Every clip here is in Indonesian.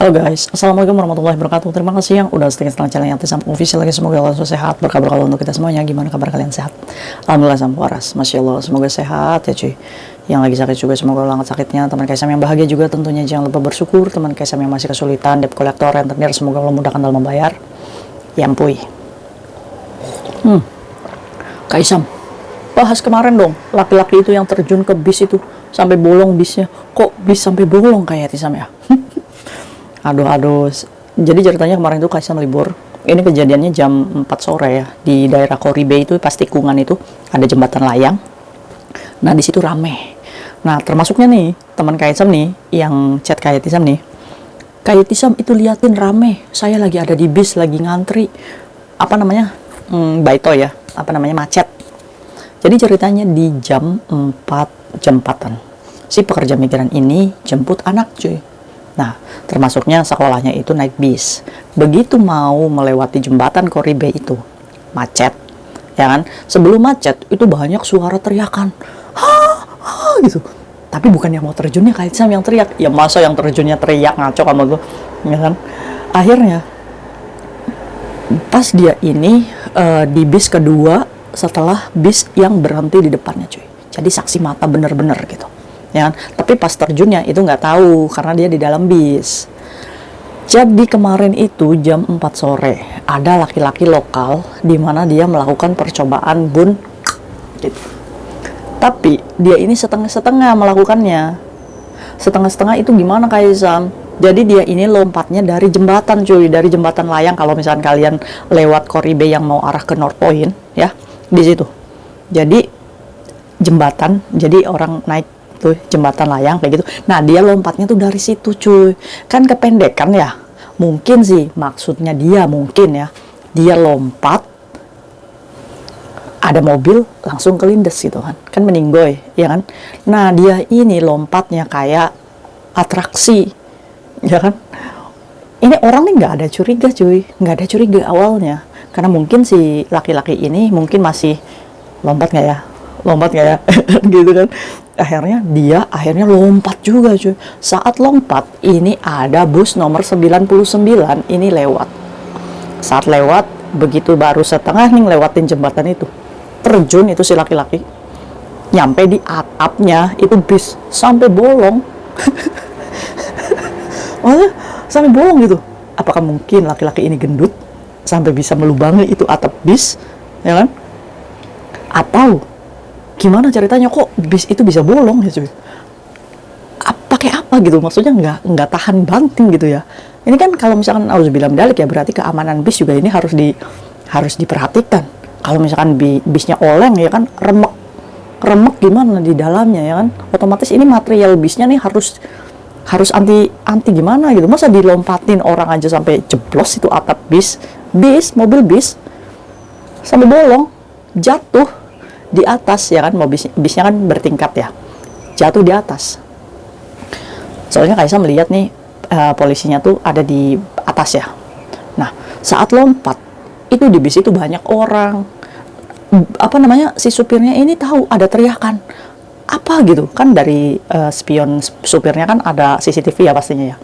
Halo guys, Assalamualaikum warahmatullahi wabarakatuh. Terima kasih yang udah setengah channel yang Tisam Official lagi. Semoga Allah sehat, berkah untuk kita semuanya. Gimana kabar kalian, sehat? Alhamdulillah sampai waras, Masya Allah. Semoga sehat ya cuy. Yang lagi sakit juga semoga Allah angkat sakitnya. Teman Kaisam yang bahagia juga tentunya jangan lupa bersyukur. Teman Kaisam yang masih kesulitan, debt collector, rentenir, semoga Allah mudahkan dalam membayar. Yampui. Kaisam, bahas kemarin dong, laki-laki itu yang terjun ke bis itu sampai bolong bisnya. Kok bis sampai bolong kayak Tisam ya? Aduh. Jadi ceritanya kemarin itu Kaisam libur. Ini kejadiannya jam 4 sore ya. Di daerah Koribe itu pas tikungan itu ada jembatan layang. Nah, di situ rame. Nah, termasuknya nih teman Kaisam nih yang chat kayak Tisam nih. Kayak Tisam itu liatin rame. Saya lagi ada di bis, lagi ngantri. Apa namanya? Baito ya. Apa namanya? Macet. Jadi ceritanya di jam 4:00-an. Si pekerja migran ini jemput anak cuy. Nah, termasuknya sekolahnya itu naik bis. Begitu mau melewati jembatan Koribe itu, macet. Ya kan? Sebelum macet, itu banyak suara teriakan. Ha, gitu. Tapi bukan yang mau terjunnya kayak Sam yang teriak. Ya masa yang terjunnya teriak, ngaco sama gue. Ya kan? Akhirnya, pas dia ini di bis kedua setelah bis yang berhenti di depannya cuy. Jadi saksi mata bener-bener gitu. Ya kan? Tapi pas terjunnya itu nggak tahu karena dia di dalam bis. Jadi kemarin itu jam 4 sore ada laki-laki lokal di mana dia melakukan percobaan bun gitu. Tapi dia ini setengah-setengah melakukannya. Setengah-setengah itu gimana Kaisam? Jadi dia ini lompatnya dari jembatan cuy, dari jembatan layang. Kalau misalkan kalian lewat Koribe yang mau arah ke North Point ya, di situ. Jadi jembatan, jadi orang naik tuh jembatan layang kayak gitu. Nah, dia lompatnya tuh dari situ cuy. Kan kependekan ya. Mungkin sih maksudnya dia mungkin ya. Dia lompat ada mobil langsung kelindes gitu kan. Kan meninggoy, ya kan? Nah, dia ini lompatnya kayak atraksi. Ya kan? Ini orang nih nggak ada curiga cuy. Nggak ada curiga awalnya. Karena mungkin si laki-laki ini mungkin masih lompat nggak ya gitu kan. Akhirnya lompat juga cuy. Saat lompat ini ada bus nomor 99 ini lewat. Saat lewat begitu baru setengah nih lewatin jembatan itu, terjun itu si laki-laki, nyampe di atapnya itu bis sampai bolong. Maksudnya sampai bolong gitu. Apakah mungkin laki-laki ini gendut sampai bisa melubangi itu atap bis, ya kan? Atau gimana ceritanya kok bis itu bisa bolong ya cuy? Pakai apa gitu? Maksudnya nggak tahan banting gitu ya? Ini kan kalau misalkan auzubillah mendalik ya, berarti keamanan bis juga ini harus diperhatikan. Kalau misalkan bisnya oleng ya kan, remek gimana di dalamnya ya kan? Otomatis ini material bisnya nih harus anti gimana gitu. Masa dilompatin orang aja sampai jeblos itu atap mobil bis sampai bolong, jatuh di atas ya kan, bisnya kan bertingkat ya, jatuh di atas. Soalnya Kaisa melihat nih polisinya tuh ada di atas ya. Nah, saat lompat itu di bis itu banyak orang. Apa namanya, si supirnya ini tahu ada teriakan apa gitu kan, dari spion supirnya kan ada CCTV ya pastinya ya.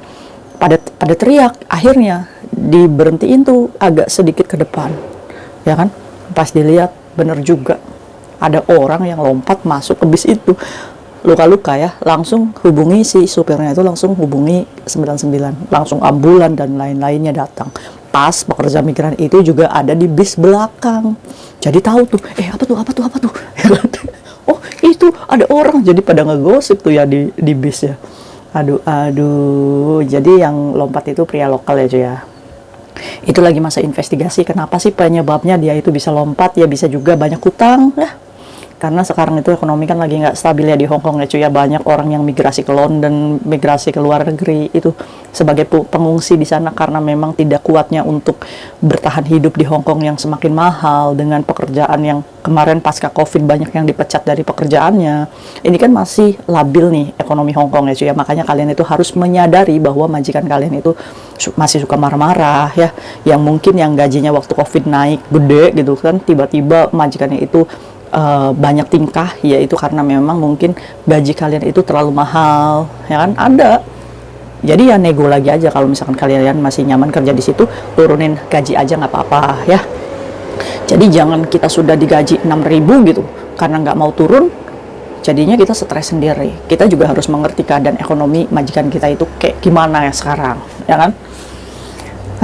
Pada teriak, akhirnya diberhentiin tuh agak sedikit ke depan ya kan. Pas dilihat bener juga ada orang yang lompat masuk ke bis itu, luka-luka ya. Langsung hubungi si supirnya itu, langsung hubungi 99, langsung ambulan dan lain-lainnya datang. Pas pekerja migran itu juga ada di bis belakang, jadi tahu tuh apa tuh oh itu ada orang, jadi pada ngegosip tuh ya di bis ya. Aduh, jadi yang lompat itu pria lokal ya cuy ya. Itu lagi masa investigasi kenapa sih penyebabnya dia itu bisa lompat. Ya bisa juga banyak hutang ya, karena sekarang itu ekonomi kan lagi nggak stabil ya di Hong Kong ya cuy ya. Banyak orang yang migrasi ke London, migrasi ke luar negeri itu sebagai pengungsi di sana karena memang tidak kuatnya untuk bertahan hidup di Hong Kong yang semakin mahal dengan pekerjaan yang kemarin pasca Covid banyak yang dipecat dari pekerjaannya. Ini kan masih labil nih ekonomi Hong Kong ya cuy ya. Makanya kalian itu harus menyadari bahwa majikan kalian itu masih suka marah-marah ya, yang mungkin yang gajinya waktu Covid naik gede gitu kan, tiba-tiba majikannya itu banyak tingkah, yaitu karena memang mungkin gaji kalian itu terlalu mahal ya kan. Ada Jadi ya nego lagi aja, kalau misalkan kalian masih nyaman kerja di situ, turunin gaji aja nggak apa-apa ya. Jadi jangan kita sudah digaji 6.000 gitu, karena nggak mau turun, jadinya kita stres sendiri. Kita juga harus mengerti keadaan ekonomi majikan kita itu kayak gimana ya sekarang, ya kan?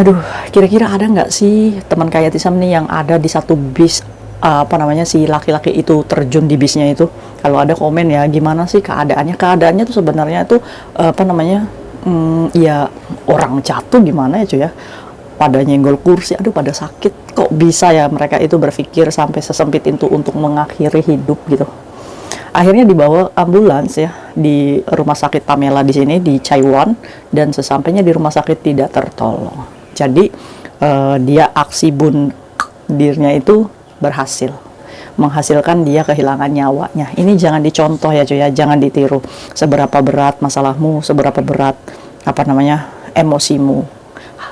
Aduh, kira-kira ada nggak sih teman kayak Tisam nih yang ada di satu bis, apa namanya, si laki-laki itu terjun di bisnya itu? Kalau ada komen ya, gimana sih keadaannya? Keadaannya tuh sebenarnya tuh apa namanya? Ya orang jatuh gimana ya cuy ya, pada nyenggol kursi, aduh pada sakit, kok bisa ya mereka itu berpikir sampai sesempit itu untuk mengakhiri hidup gitu. Akhirnya dibawa ambulans ya di rumah sakit Pamela di sini di Taiwan, dan sesampainya di rumah sakit tidak tertolong. Jadi dia aksi bunuh dirinya itu berhasil, menghasilkan dia kehilangan nyawanya. Ini jangan dicontoh ya cuy ya, jangan ditiru. Seberapa berat masalahmu, seberapa berat apa namanya emosimu,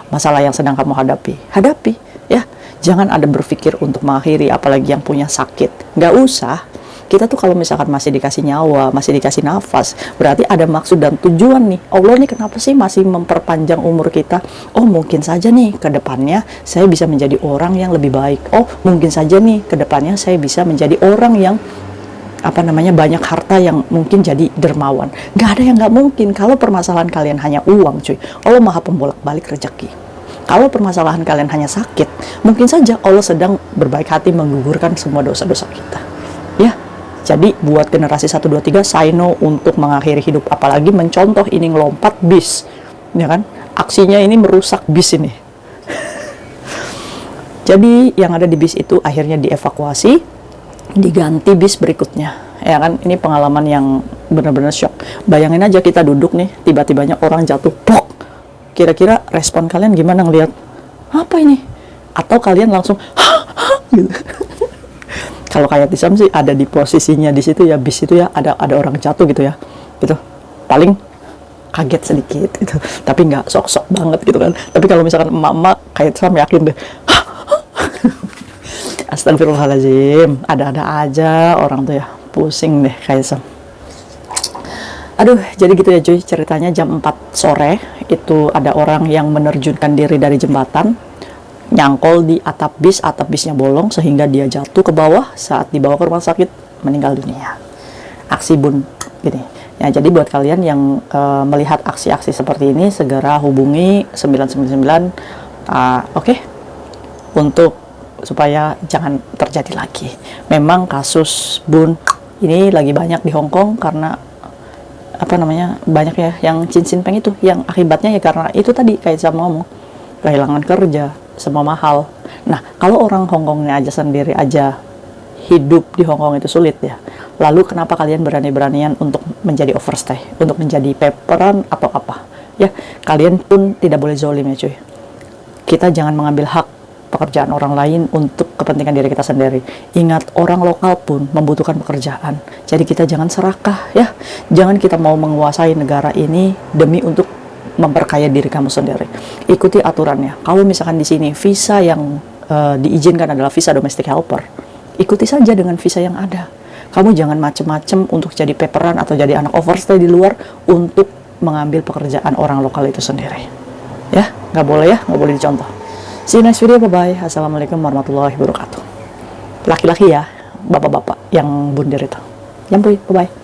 masalah yang sedang kamu hadapi ya. Jangan ada berpikir untuk mengakhiri, apalagi yang punya sakit. Nggak usah. Kita tuh kalau misalkan masih dikasih nyawa, masih dikasih nafas, berarti ada maksud dan tujuan nih. Allah nih kenapa sih masih memperpanjang umur kita? Oh mungkin saja nih ke depannya saya bisa menjadi orang yang lebih baik. Oh mungkin saja nih ke depannya saya bisa menjadi orang yang apa namanya, banyak harta, yang mungkin jadi dermawan. Nggak ada yang nggak mungkin. Kalau permasalahan kalian hanya uang cuy, Allah maha pembolak-balik rezeki. Kalau permasalahan kalian hanya sakit, mungkin saja Allah sedang berbaik hati menggugurkan semua dosa-dosa kita ya. Jadi buat generasi 1, 2, 3, say no untuk mengakhiri hidup, apalagi mencontoh ini ngelompat bis, ya kan? Aksinya ini merusak bis ini. Jadi yang ada di bis itu akhirnya dievakuasi, diganti bis berikutnya, ya kan? Ini pengalaman yang benar-benar shock. Bayangin aja kita duduk nih, tiba-tibanya orang jatuh, pok. Kira-kira respon kalian gimana ngelihat apa ini? Atau kalian langsung, hah, gitu. Kalau kayak Tisam sih ada di posisinya di situ ya, bis itu ya, ada orang jatuh gitu ya, gitu, paling kaget sedikit gitu, tapi nggak sok-sok banget gitu kan. Tapi kalau misalkan emak-emak kayak Tisam, yakin deh, astagfirullahaladzim, ada-ada aja orang tuh ya, pusing deh kayak Tisam. Aduh, jadi gitu ya cuy, ceritanya jam 4 sore itu ada orang yang menerjunkan diri dari jembatan, nyangkol di atap bisnya bolong sehingga dia jatuh ke bawah. Saat dibawa ke rumah sakit meninggal dunia. Aksi bun gini ya. Jadi buat kalian yang melihat aksi-aksi seperti ini, segera hubungi 999 oke, untuk supaya jangan terjadi lagi. Memang kasus bun ini lagi banyak di Hong Kong karena apa namanya, banyak ya yang Chin Shin Peng itu, yang akibatnya ya karena itu tadi kayak saya ngomong, kehilangan kerja, semua mahal. Nah, kalau orang Hongkongnya aja sendiri aja hidup di Hongkong itu sulit ya. Lalu kenapa kalian berani-beranian untuk menjadi overstay, untuk menjadi paperan atau apa? Ya, kalian pun tidak boleh zolim ya cuy. Kita jangan mengambil hak pekerjaan orang lain untuk kepentingan diri kita sendiri. Ingat, orang lokal pun membutuhkan pekerjaan. Jadi kita jangan serakah ya. Jangan kita mau menguasai negara ini demi untuk memperkaya diri kamu sendiri. Ikuti aturannya. Kalau misalkan di sini visa yang diizinkan adalah visa domestic helper, ikuti saja dengan visa yang ada. Kamu jangan macem-macem untuk jadi paperan atau jadi anak overstay di luar untuk mengambil pekerjaan orang lokal itu sendiri. Ya, nggak boleh ya, nggak boleh dicontoh. See you next video, bye-bye. Assalamualaikum warahmatullahi wabarakatuh. Laki-laki ya, bapak-bapak yang bundir itu. Nyampuy, bye-bye.